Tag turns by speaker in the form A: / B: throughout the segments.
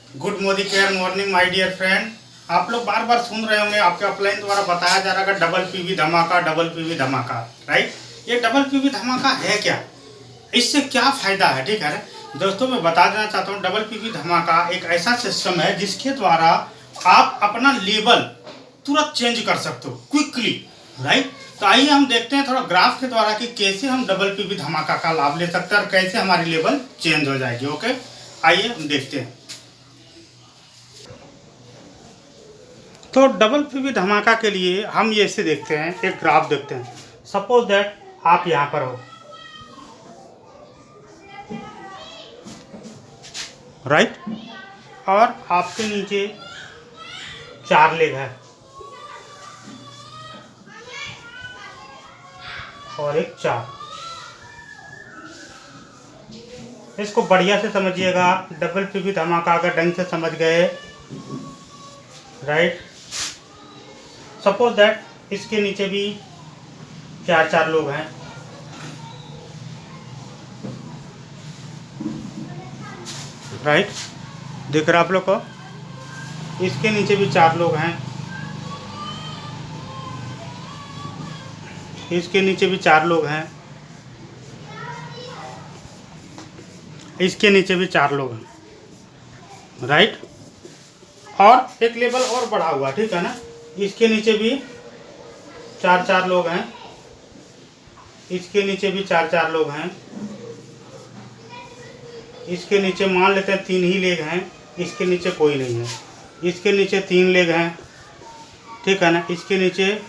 A: Good Modi care morning my dear friend. आप लोग बार बार सुन रहे होंगे, आपके अपलाइन द्वारा बताया जा रहा है डबल पीवी धमाका, डबल पीवी धमाका, राइट। ये डबल पीवी धमाका है क्या, इससे क्या फायदा है? ठीक है ना दोस्तों, मैं बता देना चाहता हूँ डबल पीवी धमाका एक ऐसा सिस्टम है जिसके द्वारा आप अपना लेबल तुरंत चेंज कर सकते हो क्विकली, राइट। तो आइए हम देखते हैं थोड़ा ग्राफ के द्वारा कि कैसे हम डबल पीवी धमाका का लाभ ले सकते हैं और कैसे हमारी लेबल चेंज हो जाएगी। ओके, आइए हम देखते हैं। तो डबल पीवी धमाका के लिए हम ये ऐसे देखते हैं, एक ग्राफ देखते हैं। सपोज दैट आप यहाँ पर हो, राइट, और आपके नीचे 4 लेग है और एक 4। इसको बढ़िया से समझिएगा, डबल पीवी धमाका अगर ढंग से समझ गए, राइट। सपोज दैट इसके नीचे भी 4 लोग हैं, राइट, दिख रहा आप लोग को। इसके नीचे भी 4 लोग हैं, इसके नीचे भी 4 लोग हैं, इसके नीचे भी 4 लोग हैं, राइट। और एक लेवल और बढ़ा हुआ, ठीक है ना। इसके नीचे भी 4 लोग हैं, इसके नीचे भी 4 लोग हैं, इसके नीचे मान लेते हैं 3 ही लेग हैं, इसके नीचे कोई नहीं है। इसके नीचे 3 लेग हैं, ठीक है ना। इसके नीचे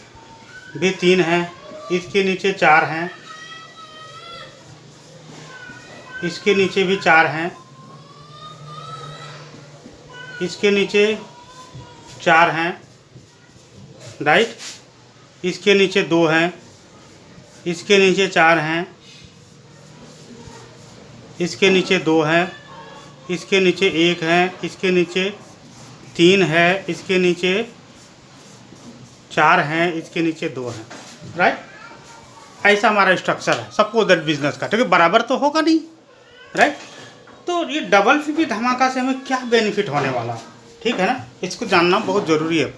A: भी 3 हैं, इसके नीचे 4 हैं, इसके नीचे भी 4 हैं, इसके नीचे 4 हैं, राइट। इसके नीचे 2 हैं, इसके नीचे 4 हैं, इसके नीचे 2 हैं, इसके नीचे 1 है, इसके नीचे 3 है, इसके नीचे 4 हैं, इसके नीचे 2 हैं, राइट। ऐसा हमारा स्ट्रक्चर है सपोज दैट बिजनेस का, क्योंकि बराबर तो होगा नहीं, राइट। तो ये डबल पीवी धमाका से हमें क्या बेनिफिट होने वाला, ठीक है ना, इसको जानना बहुत ज़रूरी है।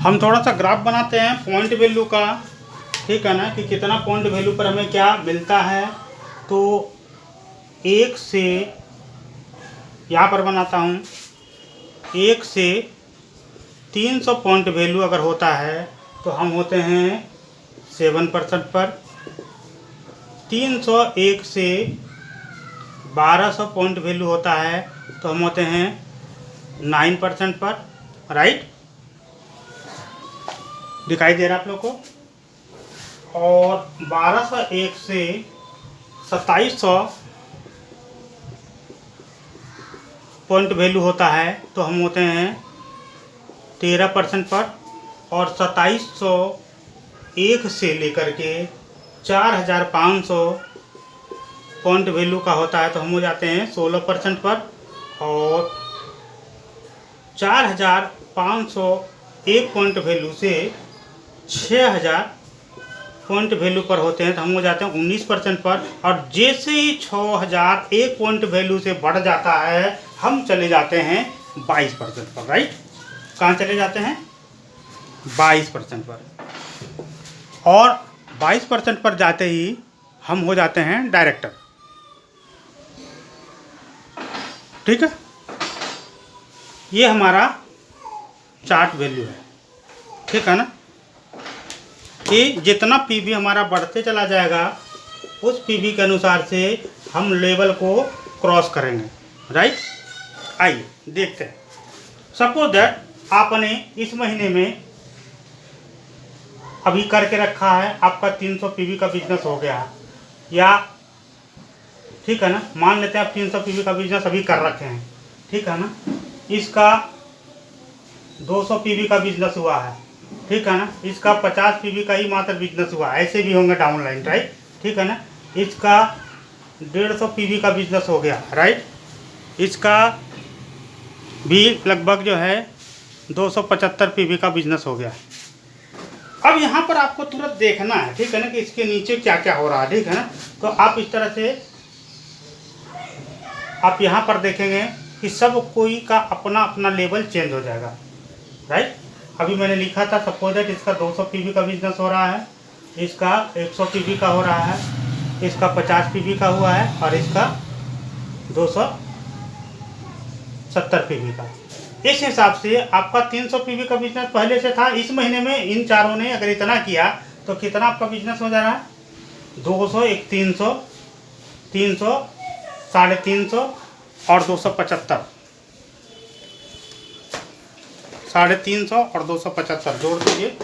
A: हम थोड़ा सा ग्राफ बनाते हैं पॉइंट वैल्यू का, ठीक है ना, कि कितना पॉइंट वैल्यू पर हमें क्या मिलता है। तो 1 से यहाँ पर बनाता हूँ, 1 से 300 पॉइंट वैल्यू अगर होता है तो हम होते हैं 7% पर। 301 से 1200 पॉइंट वैल्यू होता है तो हम होते हैं 9% पर, राइट। दिखाई दे रहा है आप लोग को। और 1201 से 2700 पॉइंट वैल्यू होता है तो हम होते हैं 13% पर। और 2701 से लेकर के 4500 पॉइंट वैल्यू का होता है तो हम हो जाते हैं 16% पर। और 4501 पॉइंट वैल्यू से 6000 पॉइंट वैल्यू पर होते हैं तो हम हो जाते हैं 19% पर। और जैसे ही 6001 पॉइंट वैल्यू से बढ़ जाता है हम चले जाते हैं 22% पर, राइट। कहाँ चले जाते हैं? 22% पर। और 22% पर जाते ही हम हो जाते हैं डायरेक्टर, ठीक है। ये हमारा चार्ट वैल्यू है, ठीक है ना। कि जितना पीवी हमारा बढ़ते चला जाएगा उस पीवी के अनुसार से हम लेवल को क्रॉस करेंगे, राइट। आइए देखते हैं। सपोज दैट आपने इस महीने में अभी करके रखा है, आपका 300 पीवी का बिजनेस हो गया है, या ठीक है ना, मान लेते हैं आप 300 पीवी का बिजनेस अभी कर रखे हैं, ठीक है ना। इसका 200 पीवी का बिजनेस हुआ है, ठीक है ना। इसका 50 पीवी का ही मात्र बिजनेस हुआ, ऐसे भी होंगे डाउनलाइन, राइट, ठीक है ना। इसका 150 पीवी का बिजनेस हो गया, राइट। इसका भी लगभग जो है 275 पीवी का बिजनेस हो गया। अब यहाँ पर आपको तुरंत देखना है, ठीक है ना, कि इसके नीचे क्या क्या हो रहा है, ठीक है ना। तो आप इस तरह से आप यहाँ पर देखेंगे कि सब कोई का अपना अपना लेवल चेंज हो जाएगा, राइट। अभी मैंने लिखा था सपोज दैट इसका 200 पीवी का बिजनेस हो रहा है, इसका 100 पीवी का हो रहा है, इसका 50 पीवी का हुआ है और इसका 270 पीवी का। इस हिसाब से आपका 300 पीवी का बिजनेस पहले से था। इस महीने में इन चारों ने अगर इतना किया तो कितना आपका बिजनेस हो जा रहा है? 200, एक 300, 300, 350 और 275, 350 और 275 जोड़ दीजिए।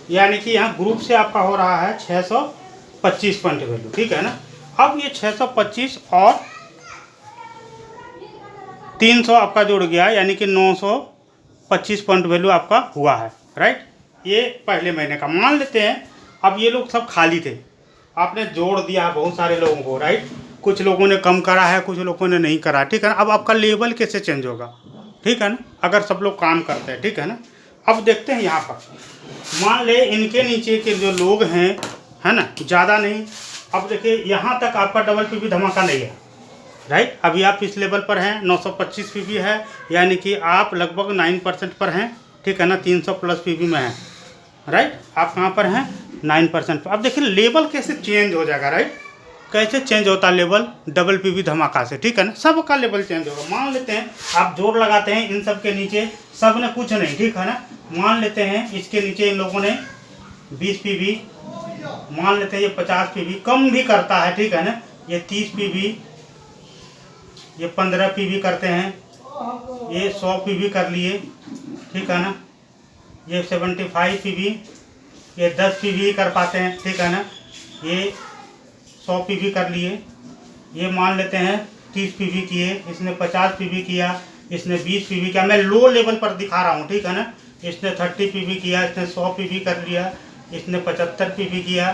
A: यानी कि यहाँ ग्रुप से आपका हो रहा है 625 पॉइंट वैल्यू, ठीक है ना। अब ये 625 और 300 आपका जुड़ गया, यानी कि 925 पॉइंट वैल्यू आपका हुआ है, राइट। ये पहले महीने का मान लेते हैं। अब ये लोग सब खाली थे, आपने जोड़ दिया बहुत सारे लोगों को, राइट। कुछ लोगों ने कम करा है, कुछ लोगों ने नहीं करा, ठीक है ना। अब आपका लेवल कैसे चेंज होगा, ठीक है ना, अगर सब लोग काम करते हैं, ठीक है ना। अब देखते हैं यहाँ पर, मान ले इनके नीचे के जो लोग हैं, है ना, ज़्यादा नहीं। अब देखिए यहाँ तक आपका डबल पीवी धमाका नहीं है, राइट। अभी आप इस लेवल पर हैं, 925 पीवी है, यानी कि आप लगभग 9% पर हैं, ठीक है ना। 300 प्लस पीवी में है, राइट। आप कहाँ पर हैं? 9% पर। अब देखिए लेवल कैसे चेंज हो जाएगा, राइट। कैसे चेंज होता है लेवल? डबल पीवी धमाका से, ठीक है ना। सबका लेवल चेंज होगा। मान लेते हैं आप जोड़ लगाते हैं, इन सब के नीचे सब ने कुछ नहीं, ठीक है ना। मान लेते हैं इसके नीचे इन लोगों ने 20 पीवी, मान लेते हैं ये 50 पीवी, कम भी करता है, ठीक है ना। ये 30 पीवी, ये 15 पीवी करते हैं, ये 100 पीवी कर लिए, ठीक है ना। ये 75 पीवी, ये 10 पीवी कर पाते हैं, ठीक है ना। ये 100 पीवी कर लिए। ये मान लेते हैं 30 पीवी किए, इसने 50 पीवी किया, इसने 20 पीवी किया। मैं लो लेवल पर दिखा रहा हूँ, ठीक है ना। इसने 30 पीवी किया, इसने 100 पीवी कर लिया, इसने 75 पीवी किया,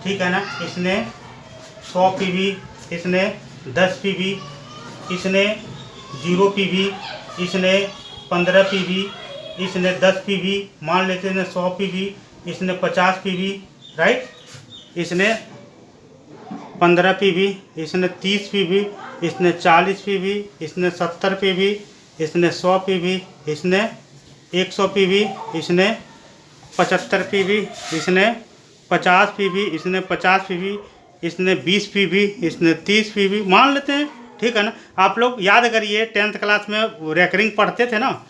A: ठीक है ना। इसने 100 पीवी, इसने 10 पीवी, इसने 0 पीवी, इसने 15 पीवी, इसने 10 पीवी, मान लेते हैं 100 पीवी, इसने 50 पीवी, राइट। इसने 15 पीवी, इसने 30 पीवी, इसने 40 पीवी, इसने 70 पीवी, इसने 100 पीवी, इसने 100 पीवी, इसने 75 पीवी, इसने 50 पीवी, इसने 50 पीवी, इसने 20 पीवी, इसने 30 पीवी, मान लेते हैं, ठीक है ना। आप लोग याद करिए 10th क्लास में रेकरिंग पढ़ते थे ना,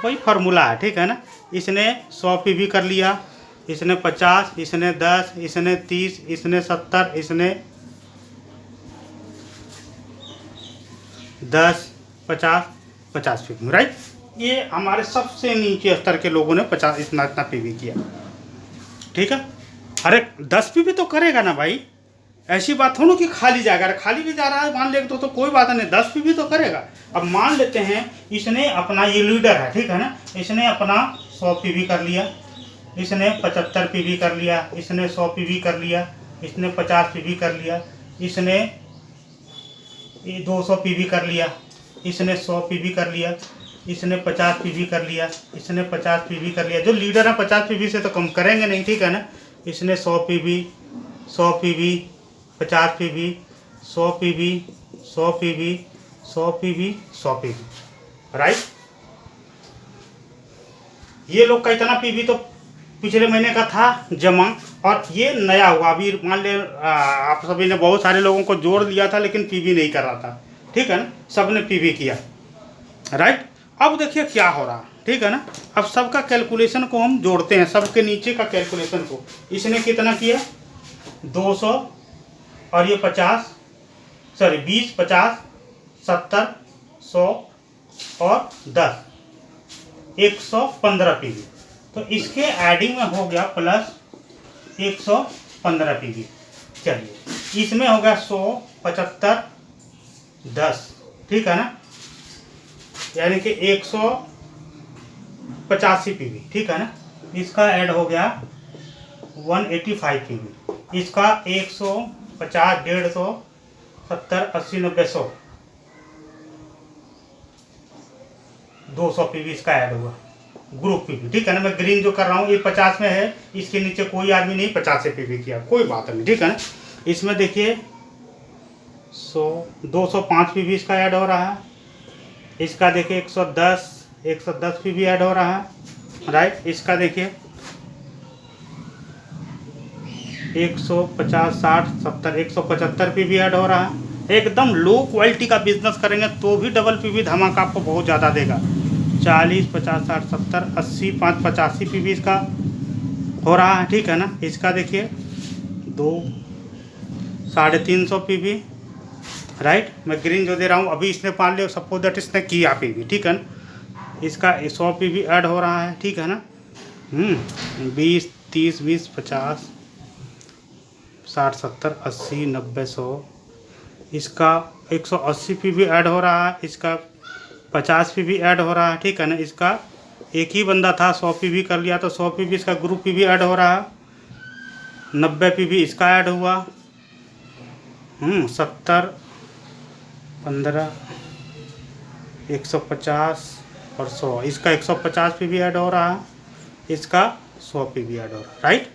A: वही फार्मूला है, ठीक है ना। इसने 100 पीवी कर लिया, इसने 50, इसने 10, इसने 30, इसने 70, इसने 10, 50 पीवी, राइट। ये हमारे सबसे नीचे स्तर के लोगों ने 50 इतना इतना पीवी किया, ठीक है। अरे 10 पीवी तो करेगा ना भाई, ऐसी बात हो ना कि खाली जाएगा। अरे खाली भी जा रहा है मान ले तो कोई बात नहीं, 10 पीवी तो करेगा। अब मान लेते हैं इसने अपना, ये लीडर है, ठीक है ना, इसने अपना 100 पीवी कर लिया, इसने 75 पीवी कर लिया, इसने 100 पीवी कर लिया, इसने 50 पीवी कर लिया, इसने 200 पीवी कर लिया, इसने 100 पीवी कर लिया, इसने 50 पीवी कर लिया, इसने 50 पीवी कर लिया। जो लीडर है 50 पीवी से तो कम करेंगे नहीं, ठीक है ना। इसने 100 PV, 100 PV, 50 PV, 100 PV, 100 PV, 100 PV, 100 PV, right. ये लोग का इतना पीवी तो पिछले महीने का था जमा, और ये नया हुआ। अभी मान ले आप सभी ने बहुत सारे लोगों को जोड़ लिया था लेकिन पीवी नहीं कर रहा था, ठीक है ना। सब ने पीवी किया, राइट। अब देखिए क्या हो रहा, ठीक है ना। अब सबका कैलकुलेशन को हम जोड़ते हैं, सबके नीचे का कैलकुलेशन को। इसने कितना किया? 200 और ये 50, सॉरी 20, 50, 70, 100 और 10, 115 पीवी। तो इसके एडिंग में हो गया प्लस 115 पीवी। चलिए इसमें हो गया 100, 75, 10, ठीक है ना, यानी कि 185 पीवी, ठीक है ना। इसका ऐड हो गया 185 पीवी, इसका 150, 150, 70, 80, 90, 100, 200 पीवी इसका ऐड हुआ, ग्रुप पीवी, ठीक है ना। मैं ग्रीन जो कर रहा हूँ ये 50 में है, इसके नीचे कोई आदमी नहीं 50 से पीवी किया, कोई बात नहीं, ठीक है ना। इसमें देखिए 205 पीवी इसका ऐड हो रहा है, इसका देखिए 110 पीवी ऐड हो रहा है, राइट। इसका देखिए 150, 60, 70, 175 पीवी ऐड हो रहा है। एकदम लो क्वालिटी का बिजनेस करेंगे तो भी डबल पीवी धमाका आपको बहुत ज़्यादा देगा। 40, 50, 60, 70, 80, 85 पीवी इसका हो रहा है, ठीक है ना। इसका देखिए 350 पीवी, राइट। मैं ग्रीन जो दे रहा हूँ अभी इसने मान लिया सपोज दैट इसने किया पीवी, ठीक है ना। इसका 100 पीवी ऐड हो रहा है, ठीक है ना। 20, 30, 20, 50, 60, 70, 80, 90, 100। इसका 180 पीवी ऐड हो रहा है, इसका 50 पीवी ऐड हो रहा है, ठीक है ना। इसका एक ही बंदा था 100 पीवी कर लिया तो 100 पीवी इसका ग्रुप पीवी ऐड हो रहा है। 90 पीवी इसका ऐड हुआ। 70, 15, 150 और 100, इसका 150 पीवी ऐड हो रहा है, इसका 100 पीवी ऐड हो रहा है, राइट।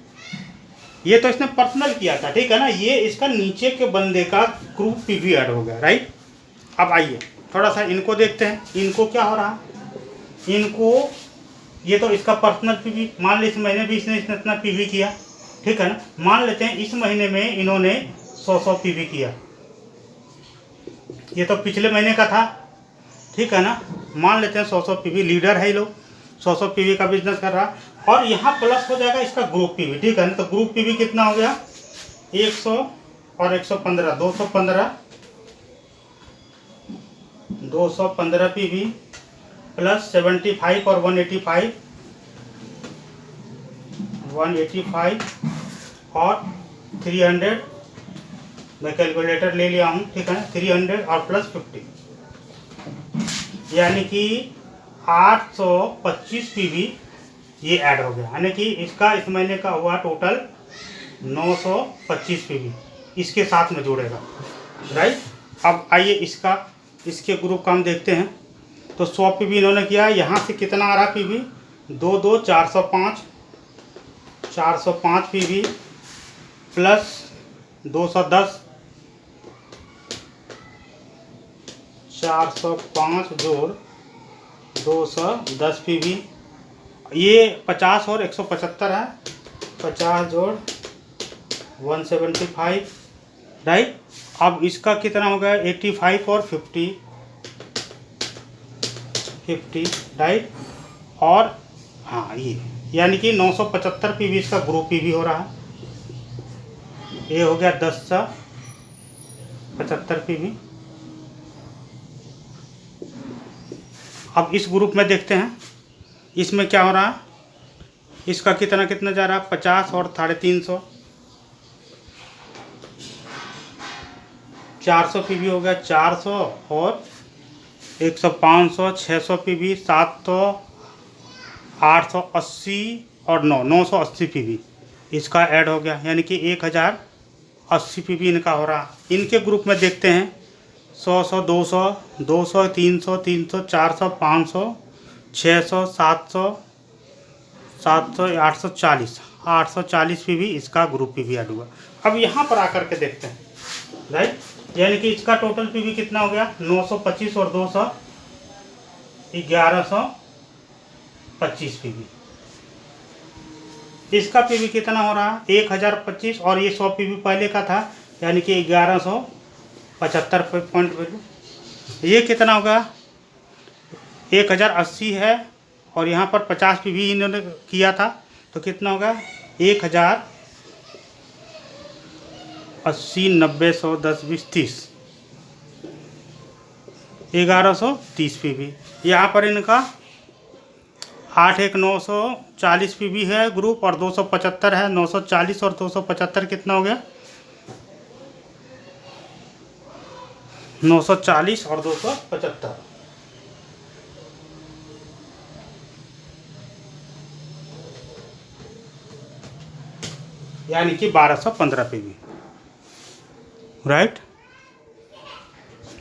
A: ये तो इसने पर्सनल किया था, ठीक है ना। ये इसका नीचे के बंदे का ग्रुप पीवी ऐड हो गया, राइट। अब आइए थोड़ा सा इनको देखते हैं, इनको क्या हो रहा है। इनको ये तो इसका पर्सनल पीवी, मान ली इस महीने भी इसने इतना पीवी किया, ठीक है ना। मान लेते हैं इस महीने में इन्होंने 100 पीवी किया, ये तो पिछले महीने का था, ठीक है ना। मान लेते हैं 100 पीवी, लीडर है ये लोग, 100 पीवी का बिजनेस कर रहा। और यहाँ प्लस हो जाएगा इसका ग्रुप पीवी, ठीक है ना। तो ग्रुप पीवी कितना हो गया, 100 और 115, 215 पीवी प्लस 75 और 185 और 300, मैं कैलकुलेटर ले लिया हूँ, ठीक है ना। 300 और प्लस 50, यानी कि 825 पीवी ये ऐड हो गया, यानी कि इसका इस महीने का हुआ टोटल 925 पीवी इसके साथ में जुड़ेगा, राइट। अब आइए इसके ग्रुप का हम देखते हैं। तो 100 पीवी इन्होंने किया, यहाँ से कितना आ रहा पीवी, 405 पीवी प्लस 210, 405 जोड़ 210 पीवी, ये 50 और 175 है, 50 जोड़ 175, राइट। अब इसका कितना हो गया, 85 और 50, राइट। और हाँ ये यानी कि 975 पीवी इसका ग्रुप पीवी हो रहा है, ये हो गया 1075 पीवी। अब इस ग्रुप में देखते हैं इसमें क्या हो रहा है, इसका कितना जा रहा है, 50 और 350, 400 पीवी हो गया, 400 और 100, 500, 600 पीवी, 700, 880 और 980 पीवी इसका ऐड हो गया, यानी कि 1080 पीवी इनका हो रहा। इनके ग्रुप में देखते हैं 100, 200, 200, 300, 400, 500, 600, 700, 840 पीवी इसका ग्रुप पीवी ऐड हुआ। अब यहाँ पर आकर के देखते हैं, राइट। यानी कि इसका टोटल पीवी कितना हो गया, 925 और 200, 1125 पीवी। इसका पीवी कितना हो रहा है, 1025 और ये 100 पीवी पहले का था, यानी कि 1175 पॉइंट वैल्यू। ये कितना होगा, 1080 है और यहाँ पर 50 पीवी इन्होंने किया था, तो कितना होगा 1080, 90, 100, 10, 20, 30, 1130 पीवी। यहाँ पर इनका 940 पीवी है ग्रुप और 275 है, 940 और 275 कितना हो गया, 940 और 275, यानी कि 1215 पीवी, राइट।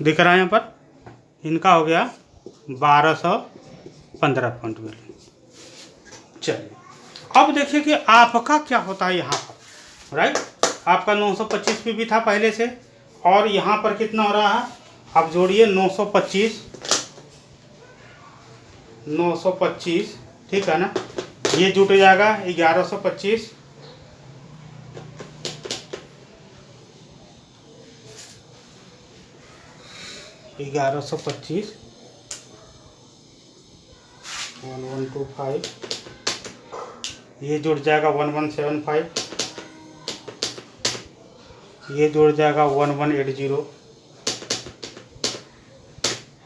A: दिख रहा है यहाँ पर, इनका हो गया 1215 15 पॉइंट वैल्यू। चलिए अब देखिए कि आपका क्या होता है यहाँ पर, राइट। आपका 925 पीवी था पहले से, और यहाँ पर कितना हो रहा है, अब जोड़िए 925, ठीक है ना। ये जुट जाएगा 1125, $1125, 1125, ये जुड़ जाएगा 1175, ये जुड़ जाएगा 1180,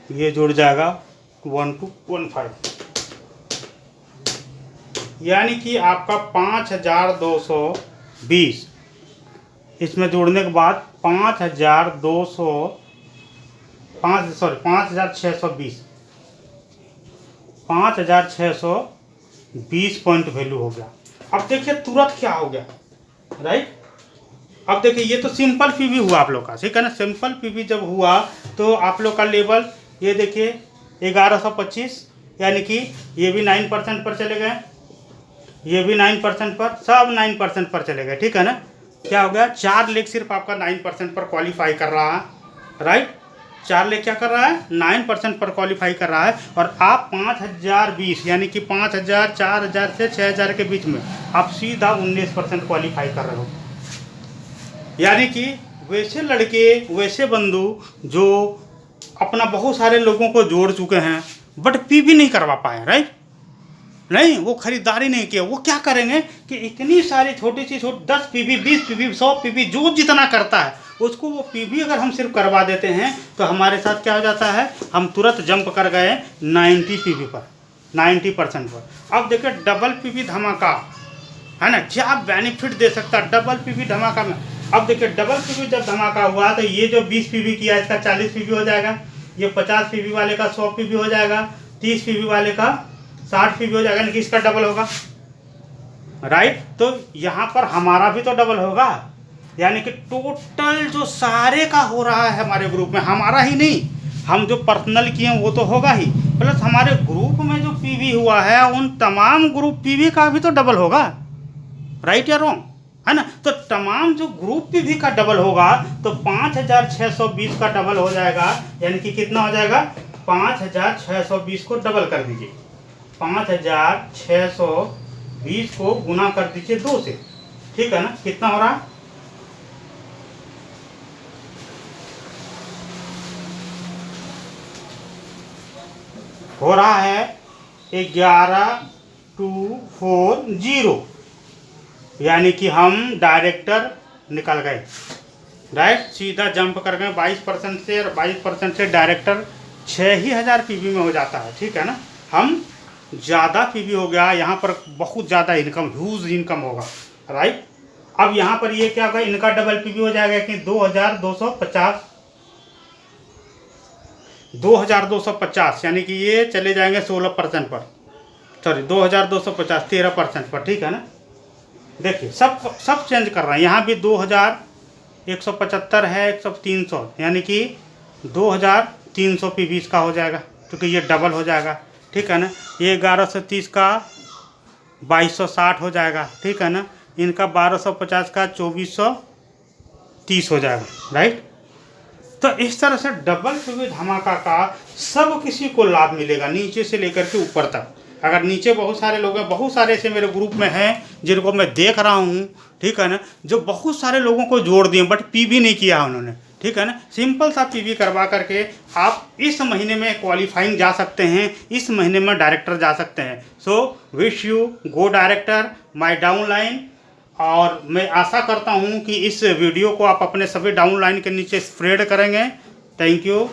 A: ये जुड़ जाएगा 1215, यानी कि आपका 5220 इसमें जोड़ने के बाद 5620 पॉइंट वैल्यू हो गया। अब देखिए तुरंत क्या हो गया, राइट। अब देखिए ये तो सिंपल पीवी हुआ आप लोग का, ठीक है ना। सिंपल पीवी जब हुआ तो आप लोग का लेवल ये देखिए 1125, यानी कि ये भी 9% पर चले गए, ये भी 9% पर, सब 9% पर चले गए, ठीक है ना। क्या हो गया, 4 लेग सिर्फ आपका 9% पर क्वालिफाई कर रहा है, राइट। 4 लेग क्या कर रहा है, 9% पर क्वालिफाई कर रहा है। और आप 5020 यानी कि 5000, 4000 से 6000 के बीच में आप सीधा 19% क्वालिफाई कर रहे हो। यानी कि वैसे लड़के, वैसे बंधु जो अपना बहुत सारे लोगों को जोड़ चुके हैं बट पीवी नहीं करवा पाए, राइट। नहीं, वो खरीदारी नहीं किया, वो क्या करेंगे कि इतनी सारी छोटी 10 पीवी, 20 पीवी, 100 पीवी, जो जितना करता है उसको वो पीवी अगर हम सिर्फ करवा देते हैं तो हमारे साथ क्या हो जाता है, हम तुरंत जंप कर गए 90 पीवी पर, 90% पर। अब देखिए डबल पीवी धमाका है ना, क्या बेनिफिट दे सकता है डबल पीवी धमाका में। अब देखिए डबल पीवी जब धमाका हुआ तो ये जो 20 पीवी किया इसका 40 पीवी हो जाएगा, ये 50 पीवी वाले का 100 पीवी हो जाएगा, 30 पीवी वाले का 60 पीवी हो जाएगा, यानी कि इसका डबल होगा, राइट। तो यहाँ पर हमारा भी तो डबल होगा, यानी कि टोटल जो सारे का हो रहा है हमारे ग्रुप में, हमारा ही नहीं, हम जो पर्सनल किए हैं वो तो होगा ही, प्लस हमारे ग्रुप में जो पीवी हुआ है उन तमाम ग्रुप पीवी का भी तो डबल होगा, राइट या रॉन्ग, है ना। तो तमाम जो ग्रुप पीवी का डबल होगा तो 5620 का डबल हो जाएगा, यानी कि कितना हो जाएगा, 5620 को डबल कर दीजिए, 5620 को गुना कर दीजिए 2 से, ठीक है ना। कितना हो रहा है, हो रहा है 11240, यानी कि हम डायरेक्टर निकल गए, राइट। सीधा जंप कर गए 22% से, और 22% से डायरेक्टर 6000 पीवी में हो जाता है, ठीक है ना। हम ज़्यादा पीवी हो गया, यहाँ पर बहुत ज़्यादा इनकम, ह्यूज इनकम होगा, राइट। अब यहाँ पर ये क्या होगा, इनका डबल पीवी हो जाएगा कि 2250, यानी कि ये चले जाएंगे 16% पर, सॉरी 2250, 13% पर, ठीक है ना। देखिए सब चेंज कर रहे हैं, यहाँ भी 2175 है, 300, यानी कि 2300 पीवी का हो जाएगा, क्योंकि ये डबल हो जाएगा, ठीक है ना। ये 1130 का 2260 हो जाएगा, ठीक है ना। इनका 1250 का 2430 हो जाएगा, राइट। तो इस तरह से डबल पीवी धमाका का सब किसी को लाभ मिलेगा, नीचे से लेकर के ऊपर तक। अगर नीचे बहुत सारे लोग हैं, बहुत सारे ऐसे मेरे ग्रुप में हैं जिनको मैं देख रहा हूँ, ठीक है ना, जो बहुत सारे लोगों को जोड़ दिए बट पीवी नहीं किया है उन्होंने, ठीक है ना। सिंपल सा पीवी करवा करके आप इस महीने में क्वालिफाइंग जा सकते हैं, इस महीने में डायरेक्टर जा सकते हैं। So wish you go director my downline. और मैं आशा करता हूँ कि इस वीडियो को आप अपने सभी डाउनलाइन के नीचे स्प्रेड करेंगे। Thank you.